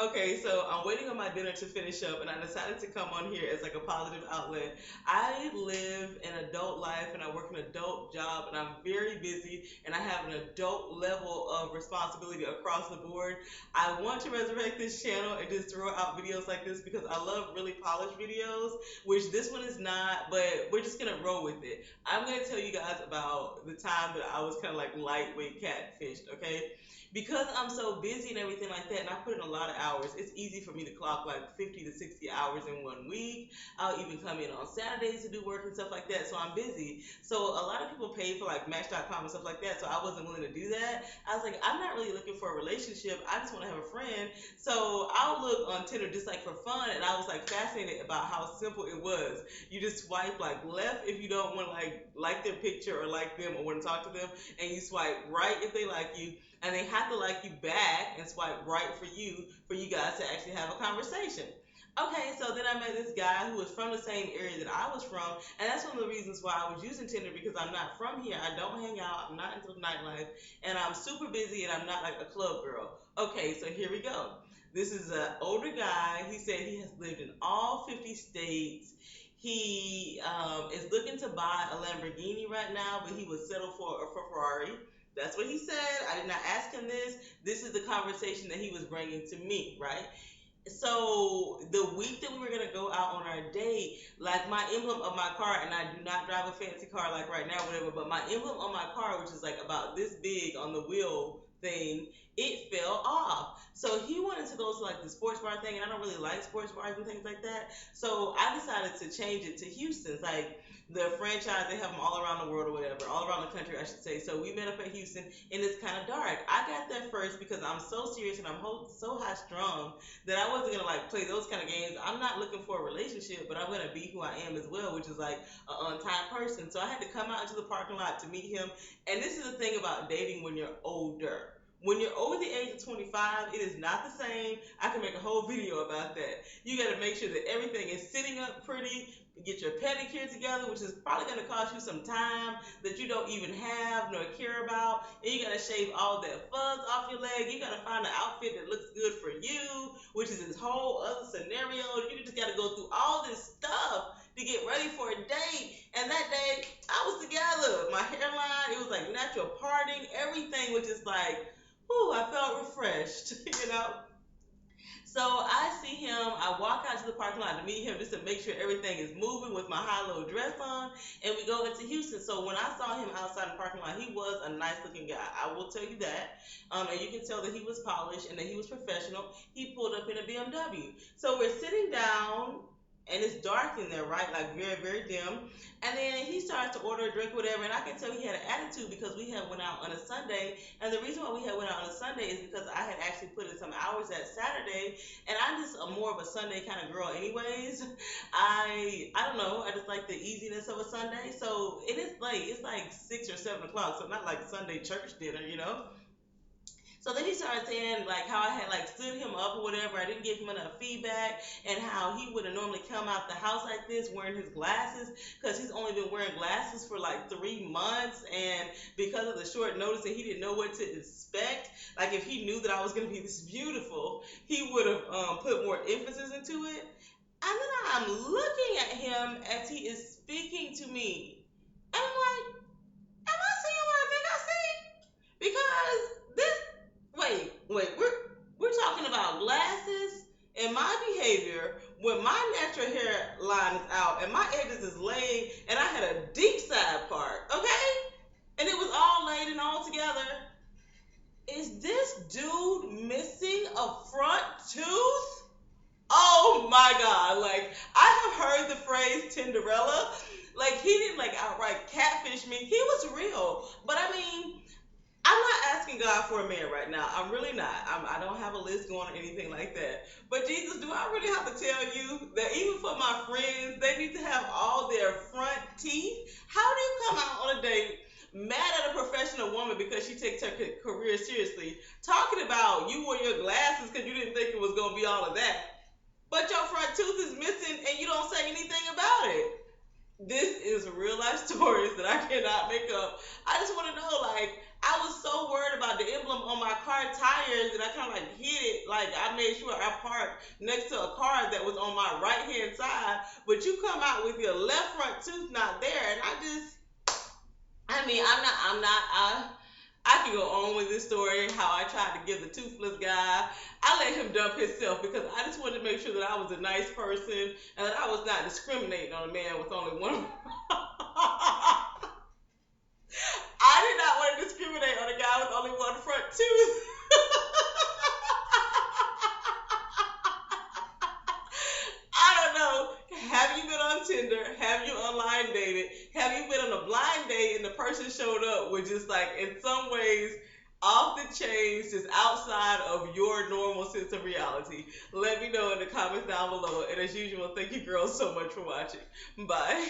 Okay, so I'm waiting on my dinner to finish up, and I decided to come on here as like a positive outlet. I live an adult life, and I work an adult job, and I'm very busy, and I have an adult level of responsibility across the board. I want to resurrect this channel and just throw out videos like this because I love really polished videos, which this one is not, but we're just gonna roll with it. I'm gonna tell you guys about the time that I was kind of like lightweight catfished, okay? Because I'm so busy and everything like that, and I put in a lot of hours, it's easy for me to clock like 50 to 60 hours in one week. I'll even come in on Saturdays to do work and stuff like that, so I'm busy. So a lot of people pay for like Match.com and stuff like that, so I wasn't willing to do that. I was like, I'm not really looking for a relationship, I just want to have a friend. So I'll look on Tinder just like for fun, and I was like fascinated about how simple it was. You just swipe like left if you don't want to like their picture or like them or want to talk to them, and you swipe right if they like you, and they have to like you back and swipe right for you guys to actually have a conversation. Okay, so then I met this guy who was from the same area that I was from, and that's one of the reasons why I was using Tinder because I'm not from here. I don't hang out. I'm not into nightlife, and I'm super busy, and I'm not like a club girl. Okay, so here we go. This is an older guy. He said he has lived in all 50 states. He is looking to buy a Lamborghini right now, but he would settle for a Ferrari. That's what he said. I did not ask him this. This is the conversation that he was bringing to me, right? So the week that we were gonna go out on our date, like my emblem of my car, and I do not drive a fancy car like right now, whatever, but my emblem on my car, which is like about this big on the wheel thing, it fell off. So he wanted to go to like the sports bar thing, and I don't really like sports bars and things like that. So I decided to change it to Houston's. Like the franchise, they have them all around the world or whatever, all around the country, I should say. So we met up at Houston, and it's kind of dark. I got there first because I'm so serious and I'm so high strung that I wasn't gonna like play those kind of games. I'm not looking for a relationship, but I'm gonna be who I am as well, which is like an on-time person. So I had to come out into the parking lot to meet him. And this is the thing about dating when you're older. When you're over the age of 25, it is not the same. I can make a whole video about that. You got to make sure that everything is sitting up pretty. Get your pedicure together, which is probably going to cost you some time that you don't even have nor care about. And you got to shave all that fuzz off your leg. You got to find an outfit that looks good for you, which is this whole other scenario. You just got to go through all this stuff to get ready for a date. And that day, I was together. My hairline, it was like natural parting, everything was just like, whew, I felt refreshed, you know? So I see him. I walk out to the parking lot to meet him just to make sure everything is moving with my high-low dress on, and we go into Houston. So when I saw him outside the parking lot, he was a nice-looking guy. I will tell you that. And you can tell that he was polished and that he was professional. He pulled up in a BMW. So we're sitting down, and it's dark in there, right? Like very, very dim. And then he starts to order a drink, whatever, and I can tell he had an attitude because we had went out on a Sunday. And the reason why we had went out on a Sunday is because I had actually put in some hours that Saturday, and I'm just a more of a Sunday kind of girl, anyways. I don't know. I just like the easiness of a Sunday. So it is late. It's like 6 or 7 o'clock, so not like Sunday church dinner, you know. So then he started saying like how I had like stood him up or whatever. I didn't give him enough feedback, and how he would have normally come out the house like this wearing his glasses because he's only been wearing glasses for like 3 months, and because of the short notice and he didn't know what to expect. Like if he knew that I was gonna be this beautiful, he would have put more emphasis into it. And then I'm looking at him as he is speaking to me, and I'm like, am I seeing what I think I see? Because this wait, we're talking about glasses and my behavior when my natural hairline is out and my edges is laid and I had a deep side part, okay? And it was all laid and all together. Is this dude missing a front tooth? Oh my god, like I have heard the phrase Tinderella. Like he didn't like outright catfish me. He was real. But I mean, I'm not asking God for a man right now. I'm really not. I don't have a list going or anything like that. But Jesus, do I really have to tell you that even for my friends, they need to have all their front teeth? How do you come out on a date mad at a professional woman because she takes her career seriously, talking about you wore your glasses because you didn't think it was going to be all of that, but your front tooth is missing and you don't say anything about it? This is real life stories that I cannot make up. I just want to know, like, I was so worried about the emblem on my car tires that I kind of like hid it Like, I made sure I parked next to a car that was on my right hand side, but you come out with your left front tooth not there, and I mean, I can go on with this story, how I tried to give the toothless guy. I let him dump himself because I just wanted to make sure that I was a nice person and that I was not discriminating on a man with only one. I did not want to discriminate on a guy with only one front tooth. I don't know. Have you been on Tinder? Have you online dated? Have you been on a blind date and the person showed up with just like in some ways off the chains, just outside of your normal sense of reality? Let me know in the comments down below. And as usual, thank you girls so much for watching. Bye.